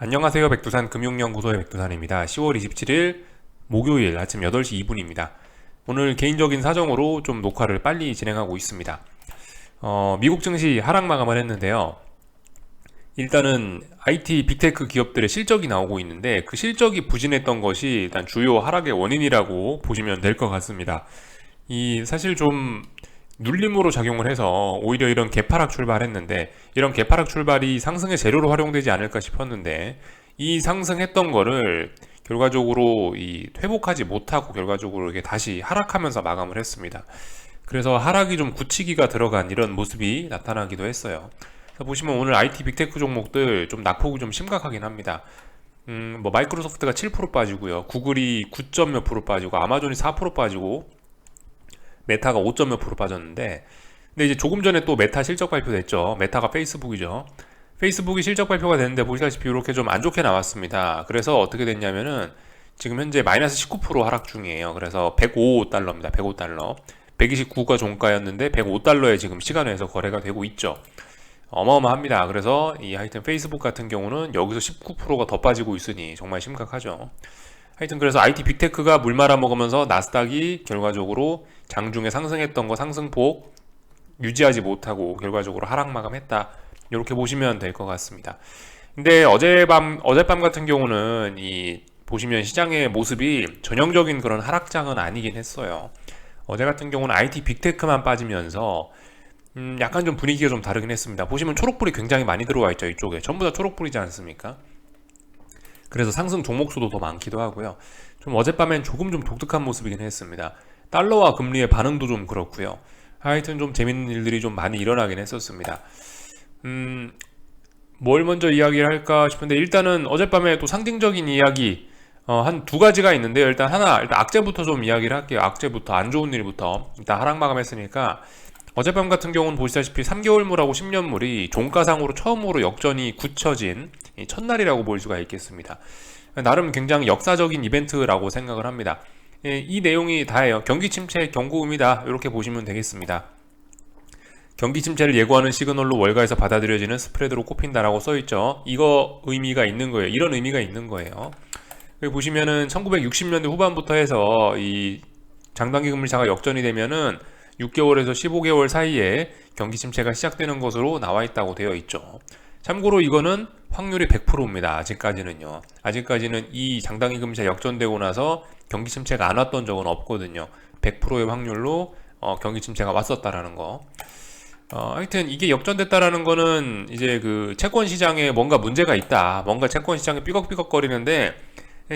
안녕하세요. 백두산 금융연구소의 백두산입니다. 10월 27일 목요일 아침 8시 2분입니다. 오늘 개인적인 사정으로 좀 녹화를 빨리 진행하고 있습니다. 미국 증시 하락 마감을 했는데요. 일단은 IT 빅테크 기업들의 실적이 나오고 있는데 그 실적이 부진했던 것이 일단 주요 하락의 원인이라고 보시면 될 것 같습니다. 이 사실 좀 눌림으로 작용을 해서 오히려 이런 개파락 출발했는데 이런 개파락 출발이 상승의 재료로 활용되지 않을까 싶었는데 이 상승했던 거를 결과적으로 이 회복하지 못하고 결과적으로 이게 다시 하락하면서 마감을 했습니다. 그래서 하락이 좀 굳히기가 들어간 이런 모습이 나타나기도 했어요. 그래서 보시면 오늘 IT 빅테크 종목들 좀 낙폭이 좀 심각하긴 합니다. 뭐 마이크로소프트가 7% 빠지고요. 구글이 9점 몇 프로 빠지고 아마존이 4% 빠지고 메타가 5점 몇 프로 빠졌는데 근데 이제 조금 전에 또 메타 실적 발표됐죠. 메타가 페이스북이죠. 페이스북이 실적 발표가 됐는데 보시다시피 이렇게 좀 안 좋게 나왔습니다. 그래서 어떻게 됐냐면은 지금 현재 마이너스 19% 하락 중이에요. 그래서 105달러입니다. 105달러. 129가 종가였는데 105달러에 지금 시간에서 거래가 되고 있죠. 어마어마합니다. 그래서 이 하여튼 페이스북 같은 경우는 여기서 19%가 더 빠지고 있으니 정말 심각하죠. 하여튼 그래서 IT 빅테크가 물 말아먹으면서 나스닥이 결과적으로 장중에 상승했던 거 상승폭 유지하지 못하고 결과적으로 하락 마감했다. 이렇게 보시면 될 것 같습니다. 근데 어젯밤 같은 경우는 이 보시면 시장의 모습이 전형적인 그런 하락장은 아니긴 했어요. 어제 같은 경우는 IT 빅테크만 빠지면서 약간 좀 분위기가 좀 다르긴 했습니다. 보시면 초록불이 굉장히 많이 들어와 있죠. 이쪽에 전부 다 초록불이지 않습니까? 그래서 상승 종목 수도 더 많기도 하고요. 좀 어젯밤엔 조금 좀 독특한 모습이긴 했습니다. 달러와 금리의 반응도 좀 그렇고요. 하여튼 좀 재밌는 일들이 좀 많이 일어나긴 했었습니다. 뭘 먼저 이야기를 할까 싶은데 일단은 어젯밤에 또 상징적인 이야기 한 두 가지가 있는데요. 일단 악재부터 좀 이야기를 할게요. 악재부터 안 좋은 일부터 일단 하락 마감했으니까 어젯밤 같은 경우는 보시다시피 3개월물하고 10년물이 종가상으로 처음으로 역전이 굳혀진 첫날이라고 볼 수가 있겠습니다. 나름 굉장히 역사적인 이벤트라고 생각을 합니다. 이 내용이 다예요. 경기 침체 경고음이다. 이렇게 보시면 되겠습니다. 경기 침체를 예고하는 시그널로 월가에서 받아들여지는 스프레드로 꼽힌다라고 써있죠. 이거 의미가 있는 거예요. 이런 의미가 있는 거예요. 여기 보시면은 1960년대 후반부터 해서 이 장단기 금리차가 역전이 되면은 6개월에서 15개월 사이에 경기 침체가 시작되는 것으로 나와 있다고 되어 있죠. 참고로 이거는 확률이 100%입니다. 아직까지는요. 아직까지는 이 장단기 금리차 역전되고 나서 경기 침체가 안 왔던 적은 없거든요. 100%의 확률로 경기 침체가 왔었다라는 거. 하여튼 이게 역전됐다라는 거는 이제 그 채권 시장에 뭔가 문제가 있다. 뭔가 채권 시장에 삐걱삐걱거리는데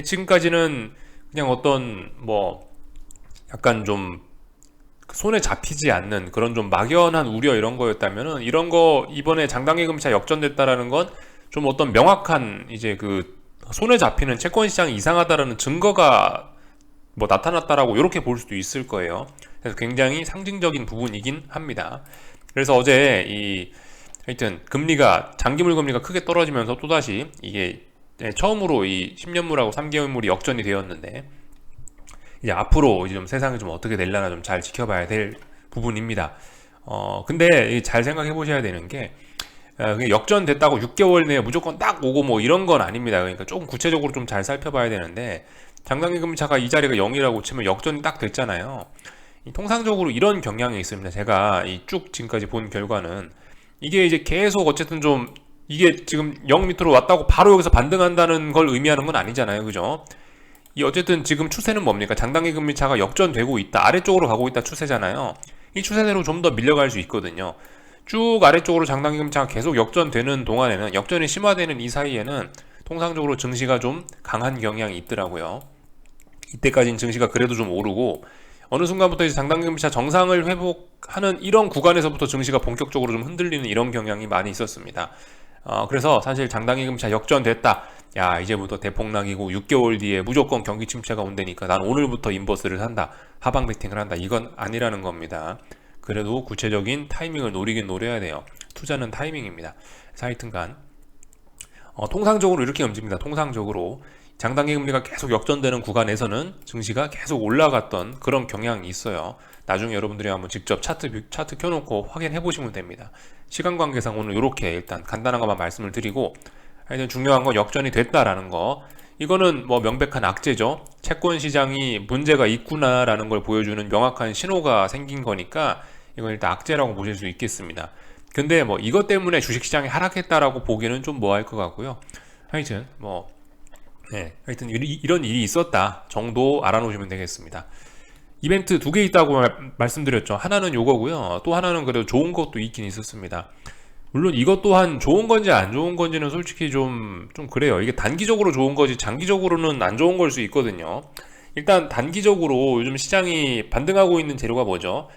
지금까지는 그냥 어떤 뭐 약간 좀 손에 잡히지 않는 그런 좀 막연한 우려 이런 거였다면은 이런 거 이번에 장단기 금리차 역전됐다라는 건 좀 어떤 명확한 이제 그 손에 잡히는 채권 시장이 이상하다라는 증거가 뭐 나타났다라고 이렇게 볼 수도 있을 거예요. 그래서 굉장히 상징적인 부분이긴 합니다. 그래서 어제 이 하여튼 금리가 장기물 금리가 크게 떨어지면서 또다시 이게 처음으로 이 10년물하고 3개월물이 역전이 되었는데 이제 앞으로 이제 좀 세상이 좀 어떻게 될려나 좀 잘 지켜봐야 될 부분입니다. 근데 잘 생각해 보셔야 되는 게 역전됐다고 6개월 내에 무조건 딱 오고 뭐 이런 건 아닙니다. 그러니까 조금 구체적으로 좀 잘 살펴봐야 되는데 장단기 금리차가 이 자리가 0이라고 치면 역전이 딱 됐잖아요. 통상적으로 이런 경향이 있습니다. 제가 쭉 지금까지 본 결과는 이게 이제 계속 어쨌든 좀 이게 지금 0 밑으로 왔다고 바로 여기서 반등한다는 걸 의미하는 건 아니잖아요. 그죠? 이 어쨌든 지금 추세는 뭡니까? 장단기 금리차가 역전되고 있다. 아래쪽으로 가고 있다 추세잖아요. 이 추세대로 좀 더 밀려갈 수 있거든요. 쭉 아래쪽으로 장단기 금리차가 계속 역전되는 동안에는 역전이 심화되는 이 사이에는 통상적으로 증시가 좀 강한 경향이 있더라고요. 이때까지는 증시가 그래도 좀 오르고 어느 순간부터 이제 장단기 금리차 정상을 회복하는 이런 구간에서부터 증시가 본격적으로 좀 흔들리는 이런 경향이 많이 있었습니다. 그래서 사실 장단기 금리차 역전됐다. 야, 이제부터 대폭락이고 6개월 뒤에 무조건 경기 침체가 온다니까 난 오늘부터 인버스를 산다. 하방 베팅을 한다. 이건 아니라는 겁니다. 그래도 구체적인 타이밍을 노리긴 노려야 돼요. 투자는 타이밍입니다. 하여튼간 통상적으로 이렇게 움직입니다. 통상적으로 장단기 금리가 계속 역전되는 구간에서는 증시가 계속 올라갔던 그런 경향이 있어요. 나중에 여러분들이 한번 직접 차트 켜놓고 확인해 보시면 됩니다. 시간 관계상 오늘 이렇게 일단 간단한 것만 말씀을 드리고 하여튼 중요한 건 역전이 됐다라는 거. 이거는 뭐 명백한 악재죠. 채권 시장이 문제가 있구나라는 걸 보여주는 명확한 신호가 생긴 거니까 이건 일단 악재라고 보실 수 있겠습니다. 근데 뭐 이것 때문에 주식시장이 하락했다라고 보기는 좀 뭐할 것 같고요. 하여튼 뭐 하여튼 이런 일이 있었다 정도 알아놓으시면 되겠습니다. 이벤트 두 개 있다고 말씀드렸죠. 하나는 요거고요. 또 하나는 그래도 좋은 것도 있긴 있었습니다. 물론 이것 또한 좋은 건지 안 좋은 건지는 솔직히 좀 그래요. 이게 단기적으로 좋은 거지 장기적으로는 안 좋은 걸 수 있거든요. 일단 단기적으로 요즘 시장이 반등하고 있는 재료가 뭐죠?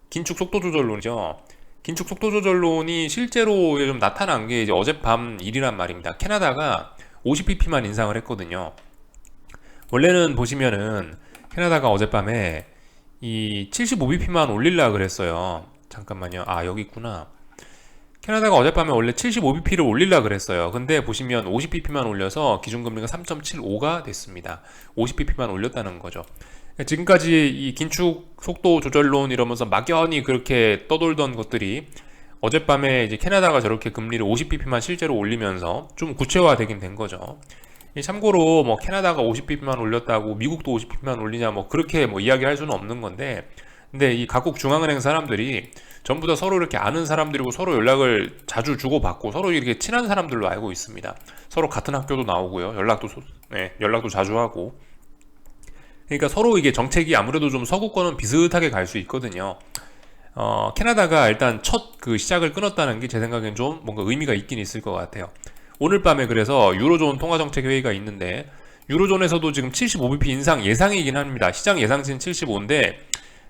긴축 속도 조절론이죠. 긴축 속도 조절론이 실제로 좀 나타난 게 이제 어젯밤 일이란 말입니다. 캐나다가 50bp만 인상을 했거든요. 원래는 보시면은 캐나다가 어젯밤에 이 75bp만 올리려고 그랬어요. 잠깐만요. 아, 여기 있구나. 캐나다가 어젯밤에 원래 75bp를 올리려고 그랬어요. 근데 보시면 50bp만 올려서 기준금리가 3.75가 됐습니다. 50bp만 올렸다는 거죠. 지금까지 이 긴축 속도 조절론 이러면서 막연히 그렇게 떠돌던 것들이 어젯밤에 이제 캐나다가 저렇게 금리를 50bp만 실제로 올리면서 좀 구체화되긴 된 거죠. 참고로 뭐 캐나다가 50bp만 올렸다고 미국도 50bp만 올리냐 뭐 그렇게 뭐 이야기할 수는 없는 건데, 근데 이 각국 중앙은행 사람들이 전부 다 서로 이렇게 아는 사람들이고 서로 연락을 자주 주고받고 서로 이렇게 친한 사람들로 알고 있습니다. 서로 같은 학교도 나오고요. 연락도 자주 하고. 그러니까 서로 이게 정책이 아무래도 좀 서구권은 비슷하게 갈 수 있거든요. 캐나다가 일단 첫 그 시작을 끊었다는 게 제 생각엔 좀 뭔가 의미가 있긴 있을 것 같아요. 오늘 밤에 그래서 유로존 통화정책 회의가 있는데 유로존에서도 지금 75bp 인상 예상이긴 합니다. 시장 예상치는 75인데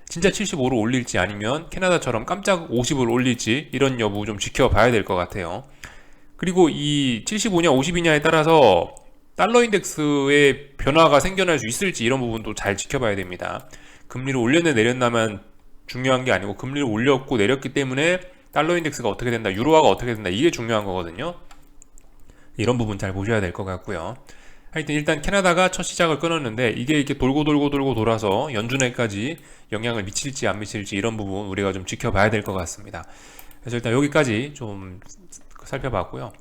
진짜 75로 올릴지 아니면 캐나다처럼 깜짝 50을 올릴지 이런 여부 좀 지켜봐야 될 것 같아요. 그리고 이 75냐 50이냐에 따라서 달러 인덱스의 변화가 생겨날 수 있을지 이런 부분도 잘 지켜봐야 됩니다. 금리를 올렸네 내렸나만 중요한 게 아니고 금리를 올렸고 내렸기 때문에 달러 인덱스가 어떻게 된다, 유로화가 어떻게 된다, 이게 중요한 거거든요. 이런 부분 잘 보셔야 될 것 같고요. 하여튼 일단 캐나다가 첫 시작을 끊었는데 이게 이렇게 돌고 돌아서 연준에까지 영향을 미칠지 안 미칠지 이런 부분 우리가 좀 지켜봐야 될 것 같습니다. 그래서 일단 여기까지 좀 살펴봤고요.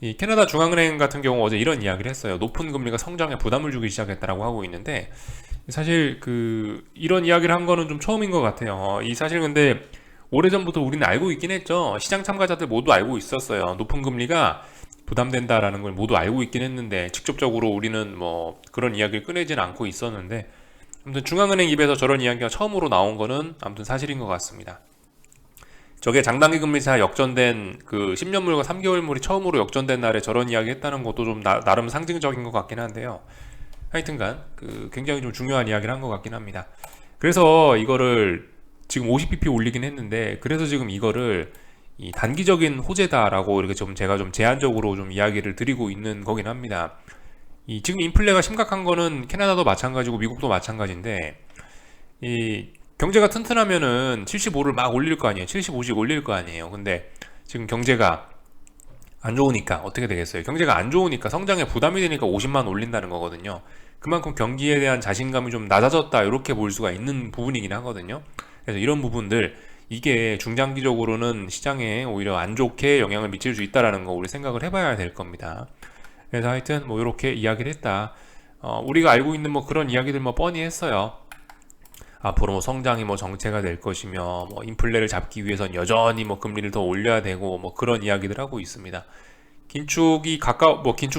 이 캐나다 중앙은행 같은 경우 어제 이런 이야기를 했어요. 높은 금리가 성장에 부담을 주기 시작했다라고 하고 있는데 사실 이런 이야기를 한 거는 좀 처음인 것 같아요. 이 사실 근데 오래전부터 우리는 알고 있긴 했죠. 시장 참가자들 모두 알고 있었어요. 높은 금리가 부담된다라는 걸 모두 알고 있긴 했는데 직접적으로 우리는 뭐 그런 이야기를 꺼내지는 않고 있었는데, 아무튼 중앙은행 입에서 저런 이야기가 처음으로 나온 거는 아무튼 사실인 것 같습니다. 저게 장단기 금리차 역전된 그 10년물과 3개월물이 처음으로 역전된 날에 저런 이야기 했다는 것도 좀 나름 상징적인 것 같긴 한데요. 하여튼간 굉장히 좀 중요한 이야기를 한 것 같긴 합니다. 그래서 이거를 지금 50bp 올리긴 했는데, 그래서 지금 이거를 이 단기적인 호재다라고 이렇게 좀 제가 좀 제한적으로 좀 이야기를 드리고 있는 거긴 합니다. 이 지금 인플레가 심각한 거는 캐나다도 마찬가지고 미국도 마찬가지인데, 이 경제가 튼튼하면은 75를 막 올릴 거 아니에요. 75씩 올릴 거 아니에요. 근데 지금 경제가 안 좋으니까 어떻게 되겠어요? 경제가 안 좋으니까 성장에 부담이 되니까 50만 올린다는 거거든요. 그만큼 경기에 대한 자신감이 좀 낮아졌다 이렇게 볼 수가 있는 부분이긴 하거든요. 그래서 이런 부분들, 이게 중장기적으로는 시장에 오히려 안 좋게 영향을 미칠 수 있다라는 거 우리 생각을 해봐야 될 겁니다. 그래서 하여튼 뭐 이렇게 이야기를 했다. 우리가 알고 있는 뭐 그런 이야기들 뭐 뻔히 했어요. 앞으로 뭐 성장이 뭐 정체가 될 것이며 뭐 인플레를 잡기 위해선 여전히 뭐 금리를 더 올려야 되고 뭐 그런 이야기들 하고 있습니다. 긴축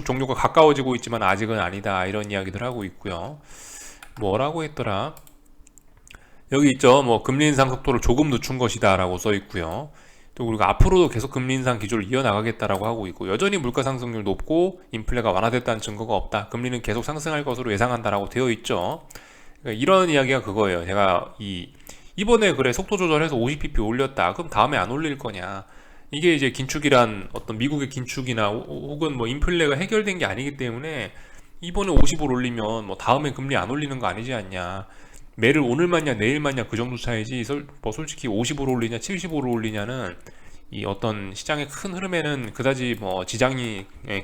종료가 가까워지고 있지만 아직은 아니다 이런 이야기들 하고 있고요. 뭐라고 했더라? 여기 있죠. 뭐 금리 인상 속도를 조금 늦춘 것이다 라고 써 있고요. 또 그리고 앞으로도 계속 금리 인상 기조를 이어나가겠다라고 하고 있고, 여전히 물가 상승률 높고 인플레가 완화됐다는 증거가 없다, 금리는 계속 상승할 것으로 예상한다라고 되어 있죠. 그러니까 이런 이야기가 그거예요. 제가 이번에 그래 속도 조절해서 50bp 올렸다, 그럼 다음에 안 올릴 거냐, 이게 이제 긴축이란 어떤 미국의 긴축이나 혹은 뭐 인플레가 해결된 게 아니기 때문에 이번에 50을 올리면 뭐 다음에 금리 안 올리는 거 아니지 않냐, 매를 오늘 맞냐 내일 맞냐 그 정도 차이지 뭐 솔직히 50으로 올리냐 70으로 올리냐는 이 어떤 시장의 큰 흐름에는 그다지 뭐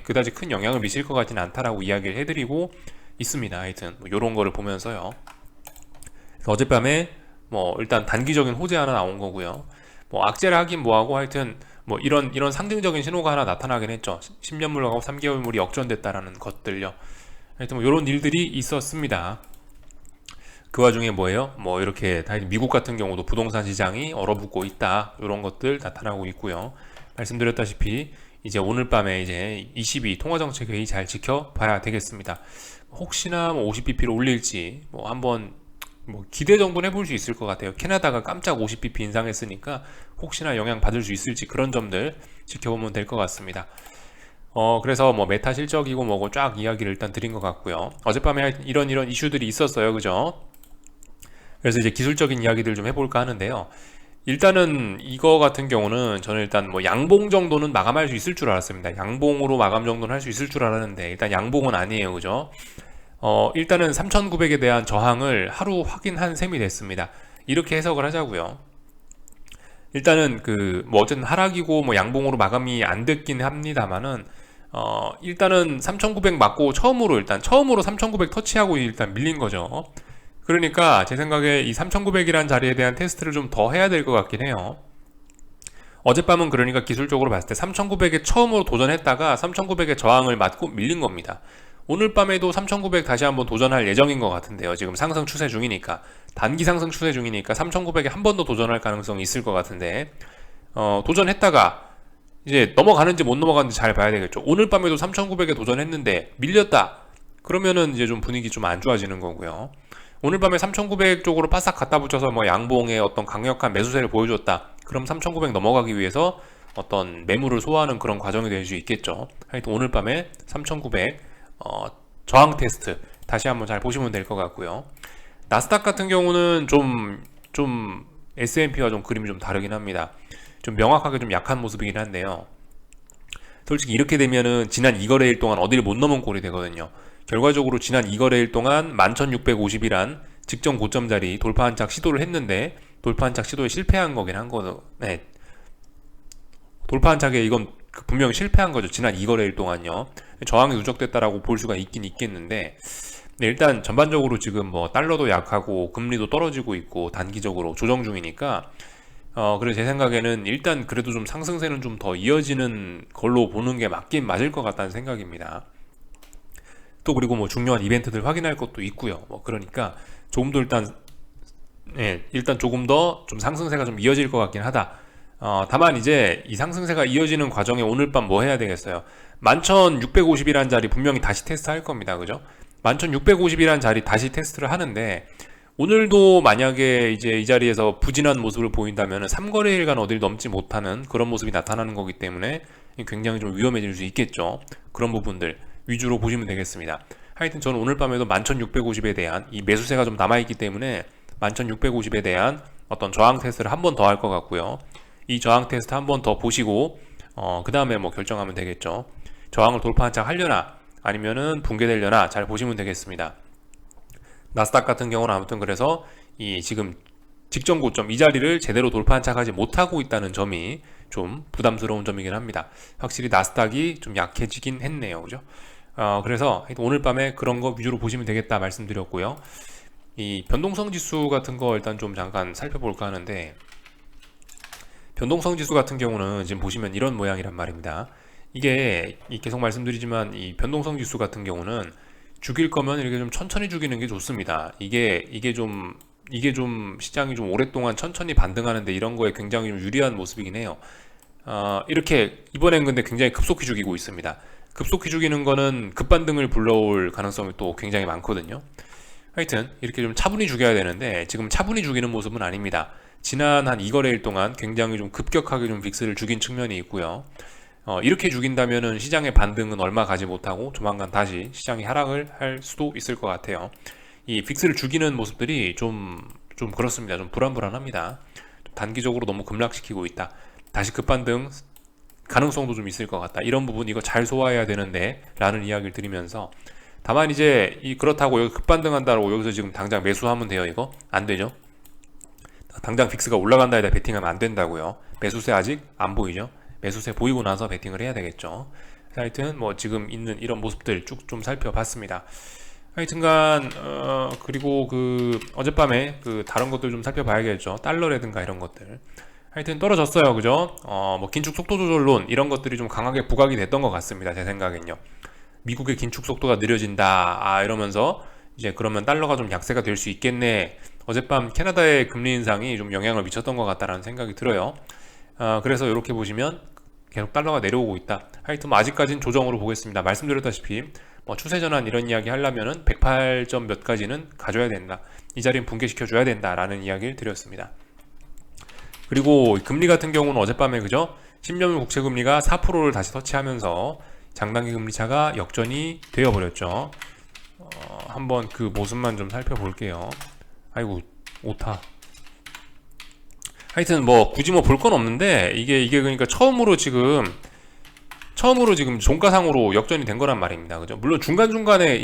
그다지 큰 영향을 미칠 것 같지는 않다라고 이야기를 해드리고 있습니다. 하여튼 뭐 이런 거를 보면서요. 어젯밤에 뭐 일단 단기적인 호재 하나 나온 거고요. 뭐 악재를 하긴 뭐하고 하여튼 뭐 이런 상징적인 신호가 하나 나타나긴 했죠. 10년물하고 3개월물이 역전됐다라는 것들요. 하여튼 뭐 이런 일들이 있었습니다. 그 와중에 뭐예요? 뭐 이렇게 미국 같은 경우도 부동산 시장이 얼어붙고 있다. 이런 것들 나타나고 있고요. 말씀드렸다시피 이제 오늘 밤에 이제 22 통화정책회의 잘 지켜봐야 되겠습니다. 혹시나 뭐 50bp를 올릴지 뭐 한번 뭐 기대 정도는 해볼 수 있을 것 같아요. 캐나다가 깜짝 50bp 인상했으니까 혹시나 영향 받을 수 있을지 그런 점들 지켜보면 될 것 같습니다. 그래서 뭐 메타 실적이고 뭐고 쫙 이야기를 일단 드린 것 같고요. 어젯밤에 이런 이슈들이 있었어요. 그죠? 그래서 이제 기술적인 이야기들 좀 해볼까 하는데요. 일단은 이거 같은 경우는 저는 일단 뭐 양봉 정도는 마감할 수 있을 줄 알았습니다. 양봉으로 마감 정도는 할 수 있을 줄 알았는데 일단 양봉은 아니에요. 그죠? 일단은 3,900에 대한 저항을 하루 확인한 셈이 됐습니다. 이렇게 해석을 하자고요. 일단은 그 뭐 어쨌든 하락이고 뭐 양봉으로 마감이 안 됐긴 합니다만은 일단은 3,900 맞고 처음으로 3,900 터치하고 일단 밀린 거죠. 그러니까 제 생각에 이 3,900이라는 자리에 대한 테스트를 좀 더 해야 될 것 같긴 해요. 어젯밤은 그러니까 기술적으로 봤을 때 3,900에 처음으로 도전했다가 3,900의 저항을 맞고 밀린 겁니다. 오늘 밤에도 3,900 다시 한번 도전할 예정인 것 같은데요. 지금 상승 추세 중이니까 단기 상승 추세 중이니까 3,900에 한 번 더 도전할 가능성이 있을 것 같은데 도전했다가 이제 넘어가는지 못 넘어가는지 잘 봐야 되겠죠. 오늘 밤에도 3,900에 도전했는데 밀렸다. 그러면은 이제 좀 분위기 좀 안 좋아지는 거고요. 오늘 밤에 3,900 쪽으로 바싹 갖다 붙여서 뭐 양봉의 어떤 강력한 매수세를 보여줬다. 그럼 3,900 넘어가기 위해서 어떤 매물을 소화하는 그런 과정이 될 수 있겠죠. 하여튼 오늘 밤에 3,900 저항 테스트 다시 한번 잘 보시면 될 것 같고요. 나스닥 같은 경우는 좀 S&P와 좀 그림이 좀 다르긴 합니다. 좀 명확하게 좀 약한 모습이긴 한데요. 솔직히 이렇게 되면은 지난 2거래일 동안 어디를 못 넘은 꼴이 되거든요. 결과적으로 지난 2거래일 동안 11,650이란 직전 고점 자리 돌파한 착 시도를 했는데 돌파한 착 시도에 실패한 거긴 한 거죠. 네. 돌파한 착에 이건 분명히 실패한 거죠. 지난 2거래일 동안요. 저항이 누적됐다라고 볼 수가 있긴 있겠는데 네, 일단 전반적으로 지금 뭐 달러도 약하고 금리도 떨어지고 있고 단기적으로 조정 중이니까 그래서 제 생각에는 일단 그래도 좀 상승세는 좀 더 이어지는 걸로 보는 게 맞긴 맞을 것 같다는 생각입니다. 또 그리고 뭐 중요한 이벤트들 확인할 것도 있고요. 뭐 그러니까 조금 더 일단 조금 더 좀 상승세가 좀 이어질 것 같긴 하다. 다만 이제 이 상승세가 이어지는 과정에 오늘 밤 뭐 해야 되겠어요? 11,650이라는 자리 분명히 다시 테스트 할 겁니다. 그죠? 11,650이라는 자리 다시 테스트를 하는데 오늘도 만약에 이제 이 자리에서 부진한 모습을 보인다면 3거래일간 어딜 넘지 못하는 그런 모습이 나타나는 거기 때문에 굉장히 좀 위험해질 수 있겠죠. 그런 부분들 위주로 보시면 되겠습니다. 하여튼 저는 오늘 밤에도 11,650에 대한 이 매수세가 좀 남아있기 때문에 11,650에 대한 어떤 저항 테스트를 한 번 더 할 것 같고요. 이 저항 테스트 한 번 더 보시고 그 다음에 뭐 결정하면 되겠죠. 저항을 돌파한 척 하려나 아니면은 붕괴되려나 잘 보시면 되겠습니다. 나스닥 같은 경우는 아무튼 그래서 이 지금 직전 고점 이 자리를 제대로 돌파한 척하지 못하고 있다는 점이 좀 부담스러운 점이긴 합니다. 확실히 나스닥이 좀 약해지긴 했네요. 그죠? 그래서 오늘 밤에 그런 거 위주로 보시면 되겠다 말씀드렸고요. 이 변동성 지수 같은 거 일단 좀 잠깐 살펴볼까 하는데 변동성 지수 같은 경우는 지금 보시면 이런 모양이란 말입니다. 이게 계속 말씀드리지만 이 변동성 지수 같은 경우는 죽일 거면 이렇게 좀 천천히 죽이는 게 좋습니다. 이게 좀 시장이 좀 오랫동안 천천히 반등하는데 이런 거에 굉장히 좀 유리한 모습이긴 해요. 이렇게 이번엔 근데 굉장히 급속히 죽이고 있습니다. 급속히 죽이는 거는 급반등을 불러올 가능성이 또 굉장히 많거든요. 하여튼 이렇게 좀 차분히 죽여야 되는데 지금 차분히 죽이는 모습은 아닙니다. 지난 한 2거래일 동안 굉장히 좀 급격하게 좀 빅스를 죽인 측면이 있고요. 이렇게 죽인다면은 시장의 반등은 얼마 가지 못하고 조만간 다시 시장이 하락을 할 수도 있을 것 같아요. 이 빅스를 죽이는 모습들이 좀 그렇습니다. 좀 불안합니다. 단기적으로 너무 급락시키고 있다. 다시 급반등 가능성도 좀 있을 것 같다. 이런 부분 이거 잘 소화해야 되는데 라는 이야기를 드리면서 다만 이제 그렇다고 여기 급반등한다고 여기서 지금 당장 매수하면 돼요. 이거 안 되죠. 당장 빅스가 올라간다에다 베팅하면 안 된다고요. 매수세 아직 안 보이죠. 매수세 보이고 나서 베팅을 해야 되겠죠. 하여튼 뭐 지금 있는 이런 모습들 쭉 좀 살펴봤습니다. 하여튼간 그리고 그 어젯밤에 그 다른 것들 좀 살펴봐야겠죠. 달러라든가 이런 것들. 하여튼 떨어졌어요. 그죠? 뭐 긴축 속도 조절론 이런 것들이 좀 강하게 부각이 됐던 것 같습니다. 제 생각엔요. 미국의 긴축 속도가 느려진다. 이러면서 이제 그러면 달러가 좀 약세가 될 수 있겠네. 어젯밤 캐나다의 금리 인상이 좀 영향을 미쳤던 것 같다라는 생각이 들어요. 그래서 이렇게 보시면 계속 달러가 내려오고 있다. 하여튼 뭐 아직까지는 조정으로 보겠습니다. 말씀드렸다시피 뭐 추세 전환 이런 이야기 하려면은 108점 몇 가지는 가져야 된다. 이 자리는 붕괴시켜 줘야 된다라는 이야기를 드렸습니다. 그리고 금리 같은 경우는 어젯밤에 그죠? 10년물 국채 금리가 4%를 다시 터치하면서 장단기 금리 차가 역전이 되어버렸죠. 한번 그 모습만 좀 살펴볼게요. 아이고 오타. 하여튼 뭐 굳이 뭐 볼 건 없는데 이게 그러니까 처음으로 지금 종가상으로 역전이 된 거란 말입니다. 그죠? 물론 중간중간에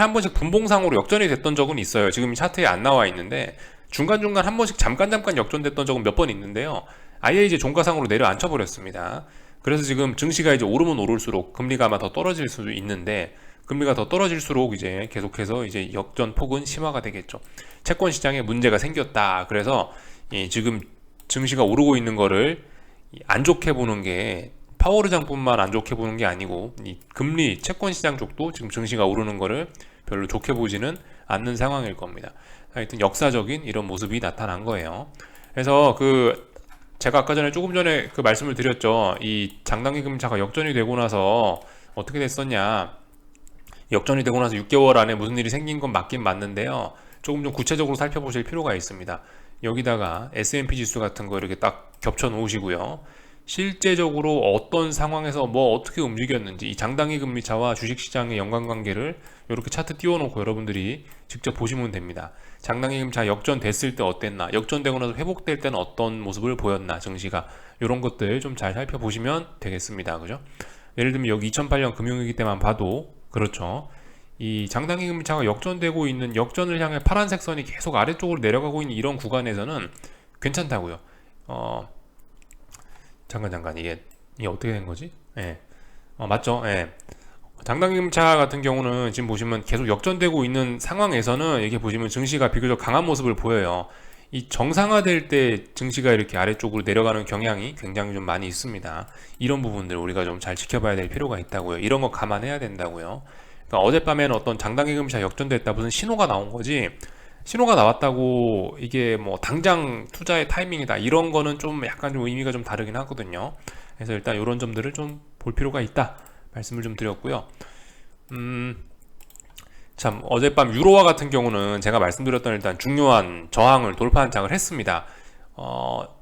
한 번씩 분봉상으로 역전이 됐던 적은 있어요. 지금 차트에 안 나와 있는데 중간중간 한 번씩 잠깐 역전됐던 적은 몇 번 있는데요. 아예 이제 종가상으로 내려앉혀 버렸습니다. 그래서 지금 증시가 이제 오르면 오를수록 금리가 아마 더 떨어질 수도 있는데 금리가 더 떨어질수록 이제 계속해서 이제 역전 폭은 심화가 되겠죠. 채권 시장에 문제가 생겼다. 그래서 지금 증시가 오르고 있는 거를 안 좋게 보는 게 파워르장뿐만 안 좋게 보는 게 아니고 이 금리 채권 시장 쪽도 지금 증시가 오르는 거를 별로 좋게 보지는 않는 상황일 겁니다. 하여튼 역사적인 이런 모습이 나타난 거예요. 그래서 제가 아까 전에 조금 전에 그 말씀을 드렸죠. 이 장단기 금리차가 역전이 되고 나서 어떻게 됐었냐. 역전이 되고 나서 6개월 안에 무슨 일이 생긴 건 맞긴 맞는데요. 조금 좀 구체적으로 살펴보실 필요가 있습니다. 여기다가 S&P 지수 같은 거 이렇게 딱 겹쳐 놓으시고요. 실제적으로 어떤 상황에서 뭐 어떻게 움직였는지 이 장단기 금리차와 주식시장의 연관관계를 이렇게 차트 띄워놓고 여러분들이 직접 보시면 됩니다. 장단기 금리차 역전됐을 때 어땠나, 역전되고 나서 회복될 때는 어떤 모습을 보였나, 증시가 이런 것들 좀 잘 살펴보시면 되겠습니다. 그죠? 예를 들면 여기 2008년 금융위기 때만 봐도 그렇죠. 이 장단기 금리차가 역전되고 있는 역전을 향해 파란색 선이 계속 아래쪽으로 내려가고 있는 이런 구간에서는 괜찮다고요. 잠깐 이게 어떻게 된 거지? 예. 맞죠? 예. 장단기 금리차 같은 경우는 지금 보시면 계속 역전되고 있는 상황에서는 이렇게 보시면 증시가 비교적 강한 모습을 보여요. 이 정상화될 때 증시가 이렇게 아래쪽으로 내려가는 경향이 굉장히 좀 많이 있습니다. 이런 부분들 우리가 좀 잘 지켜봐야 될 필요가 있다고요. 이런 거 감안해야 된다고요. 그러니까 어젯밤에는 어떤 장단기 금리차 역전됐다 무슨 신호가 나온 거지, 신호가 나왔다고 이게 뭐 당장 투자의 타이밍이다 이런 거는 좀 약간 좀 의미가 좀 다르긴 하거든요. 그래서 일단 이런 점들을 좀 볼 필요가 있다 말씀을 좀 드렸고요. 참 어젯밤 유로화 같은 경우는 제가 말씀드렸던 일단 중요한 저항을 돌파 한착을 했습니다.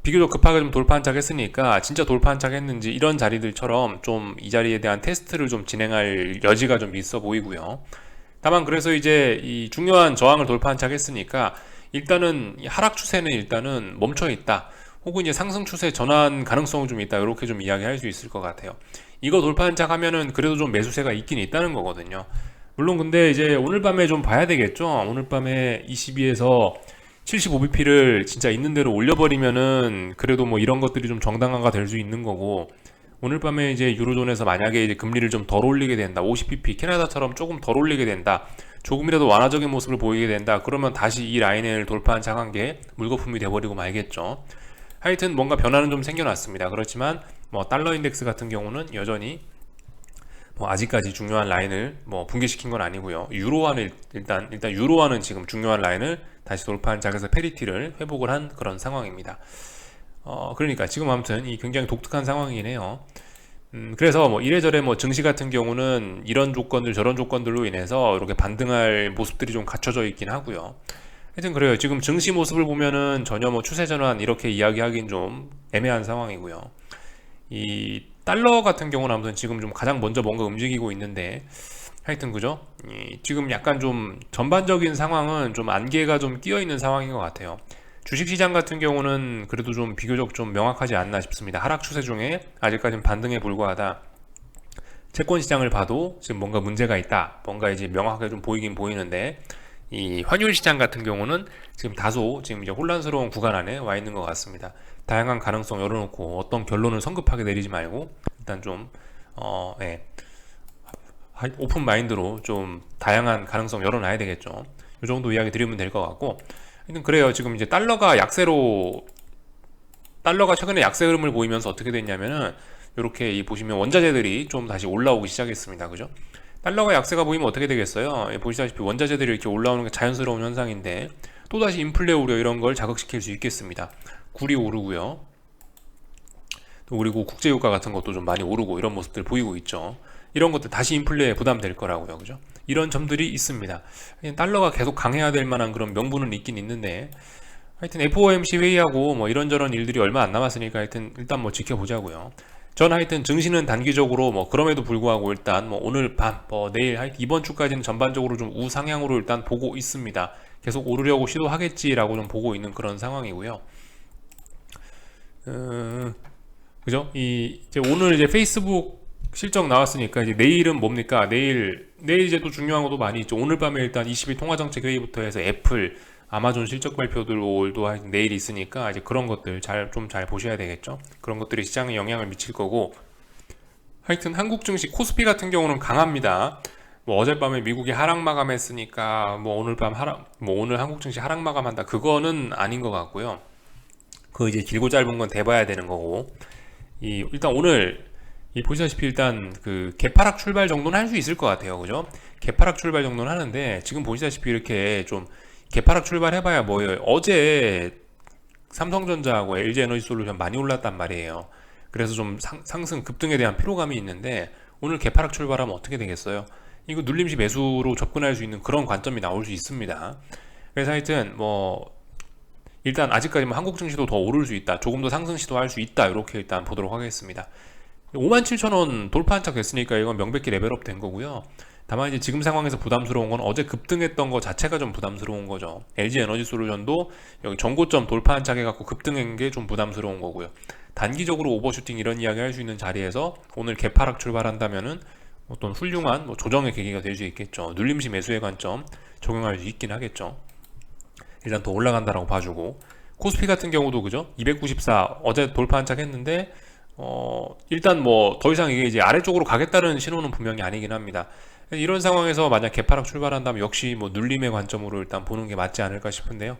비교적 급하게 좀 돌파 한착했으니까 진짜 돌파 한착했는지 이런 자리들처럼 좀 이 자리에 대한 테스트를 좀 진행할 여지가 좀 있어 보이고요. 다만 그래서 이제 이 중요한 저항을 돌파 한착했으니까 일단은 하락 추세는 일단은 멈춰 있다. 혹은 이제 상승 추세 전환 가능성이 좀 있다. 이렇게 좀 이야기할 수 있을 것 같아요. 이거 돌파 한착하면은 그래도 좀 매수세가 있긴 있다는 거거든요. 물론 근데 이제 오늘 밤에 좀 봐야 되겠죠. 오늘 밤에 22에서 75bp를 진짜 있는 대로 올려버리면은 그래도 뭐 이런 것들이 좀 정당화가 될 수 있는 거고, 오늘 밤에 이제 유로존에서 만약에 이제 금리를 좀 덜 올리게 된다, 50bp 캐나다처럼 조금 덜 올리게 된다, 조금이라도 완화적인 모습을 보이게 된다, 그러면 다시 이 라인을 돌파한 장한 게 물거품이 돼버리고 말겠죠. 하여튼 뭔가 변화는 좀 생겨났습니다. 그렇지만 뭐 달러 인덱스 같은 경우는 여전히 뭐 아직까지 중요한 라인을 뭐 붕괴시킨 건 아니고요. 유로화는 일단 유로화는 지금 중요한 라인을 다시 돌파한 장에서 페리티를 회복을 한 그런 상황입니다. 그러니까 지금 아무튼 이 굉장히 독특한 상황이긴 해요. 그래서 뭐 이래저래 뭐 증시 같은 경우는 이런 조건들 저런 조건들로 인해서 이렇게 반등할 모습들이 좀 갖춰져 있긴 하고요. 하여튼 그래요. 지금 증시 모습을 보면은 전혀 뭐 추세 전환 이렇게 이야기하긴 좀 애매한 상황이고요. 이 달러 같은 경우는 아무튼 지금 좀 가장 먼저 뭔가 움직이고 있는데, 하여튼 그죠? 지금 약간 좀 전반적인 상황은 좀 안개가 좀 끼어 있는 상황인 것 같아요. 주식시장 같은 경우는 그래도 좀 비교적 좀 명확하지 않나 싶습니다. 하락 추세 중에 아직까지는 반등에 불과하다. 채권 시장을 봐도 지금 뭔가 문제가 있다, 뭔가 이제 명확하게 좀 보이긴 보이는데, 이 환율 시장 같은 경우는 지금 다소 지금 이제 혼란스러운 구간 안에 와 있는 것 같습니다. 다양한 가능성 열어놓고 어떤 결론을 성급하게 내리지 말고 일단 좀 오픈 마인드로 좀 다양한 가능성 열어놔야 되겠죠. 이 정도 이야기 드리면 될 것 같고, 하여튼 그래요. 지금 이제 달러가 약세로 달러가 최근에 약세 흐름을 보이면서 어떻게 됐냐면은 이렇게 이 보시면 원자재들이 좀 다시 올라오기 시작했습니다. 그죠? 달러가 약세가 보이면 어떻게 되겠어요? 예, 보시다시피 원자재들이 이렇게 올라오는 게 자연스러운 현상인데 또다시 인플레 우려 이런 걸 자극시킬 수 있겠습니다. 굴이 오르고요. 또 그리고 국제유가 같은 것도 좀 많이 오르고 이런 모습들 보이고 있죠. 이런 것들 다시 인플레에 부담될 거라고요. 그죠? 이런 점들이 있습니다. 달러가 계속 강해야 될 만한 그런 명분은 있긴 있는데 하여튼 FOMC 회의하고 뭐 이런저런 일들이 얼마 안 남았으니까 하여튼 일단 뭐 지켜보자고요. 전 하여튼 증시는 단기적으로 뭐 그럼에도 불구하고 일단 뭐 오늘 밤 뭐 내일 하여튼 이번 주까지는 전반적으로 좀 우상향으로 일단 보고 있습니다. 계속 오르려고 시도하겠지라고 좀 보고 있는 그런 상황이고요. 그죠? 이제 오늘 이제 페이스북 실적 나왔으니까 이제 내일은 뭡니까? 내일 이제 또 중요한 것도 많이 있죠. 오늘 밤에 일단 20일 통화정책 회의부터 해서 애플, 아마존 실적 발표들도 내일 있으니까 이제 그런 것들 잘 보셔야 되겠죠. 그런 것들이 시장에 영향을 미칠 거고. 하여튼 한국 증시 코스피 같은 경우는 강합니다. 뭐 어젯밤에 미국이 하락 마감했으니까 뭐 오늘 한국 증시 하락 마감한다. 그거는 아닌 것 같고요. 그 이제 길고 짧은 건 대봐야 되는 거고. 일단 오늘 보시다시피 일단 그 개파락 출발 정도는 할 수 있을 것 같아요. 그죠? 개파락 출발 정도는 하는데 지금 보시다시피 이렇게 좀 개파락 출발해봐야 뭐예요? 어제 삼성전자하고 LG에너지솔루션 많이 올랐단 말이에요. 그래서 좀 상승 급등에 대한 피로감이 있는데 오늘 개파락 출발하면 어떻게 되겠어요? 이거 눌림시 매수로 접근할 수 있는 그런 관점이 나올 수 있습니다. 그래서 하여튼 뭐 일단 아직까지는 한국 증시도 더 오를 수 있다. 조금 더 상승 시도할 수 있다. 이렇게 일단 보도록 하겠습니다. 57,000원 돌파 한착 됐으니까 이건 명백히 레벨업 된 거고요. 다만 이제 지금 상황에서 부담스러운 건 어제 급등했던 거 자체가 좀 부담스러운 거죠. LG 에너지 솔루션도 여기 전고점 돌파 한착 해갖고 급등한 게 좀 부담스러운 거고요. 단기적으로 오버슈팅 이런 이야기 할 수 있는 자리에서 오늘 개파락 출발한다면은 어떤 훌륭한 뭐 조정의 계기가 될 수 있겠죠. 눌림시 매수의 관점 적용할 수 있긴 하겠죠. 일단 더 올라간다라고 봐주고 코스피 같은 경우도 그죠? 294 어제 돌파 한착 했는데 일단 뭐 더 이상 이게 이제 아래쪽으로 가겠다는 신호는 분명히 아니긴 합니다. 이런 상황에서 만약 개파락 출발한다면 역시 뭐 눌림의 관점으로 일단 보는 게 맞지 않을까 싶은데요.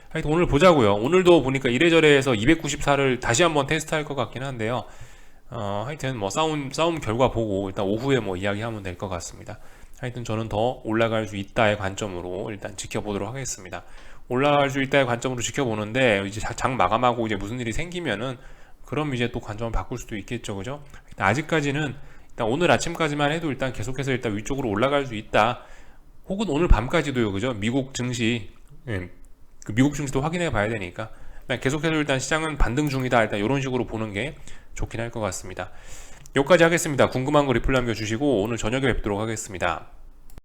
하여튼 오늘 보자고요. 오늘도 보니까 이래저래 해서 294를 다시 한번 테스트할 것 같긴 한데요. 하여튼 뭐 싸움 결과 보고 일단 오후에 뭐 이야기하면 될 것 같습니다. 하여튼 저는 더 올라갈 수 있다의 관점으로 일단 지켜보도록 하겠습니다. 올라갈 수 있다의 관점으로 지켜보는데 이제 장 마감하고 이제 무슨 일이 생기면은 그럼 이제 또 관점을 바꿀 수도 있겠죠. 그죠? 아직까지는 일단 오늘 아침까지만 해도 일단 계속해서 일단 위쪽으로 올라갈 수 있다. 혹은 오늘 밤까지도요. 그죠? 미국 증시 그 미국 증시도 확인해 봐야 되니까 일단 계속해서 일단 시장은 반등 중이다. 일단 이런 식으로 보는 게 좋긴 할 것 같습니다. 여기까지 하겠습니다. 궁금한 거 리플 남겨주시고 오늘 저녁에 뵙도록 하겠습니다.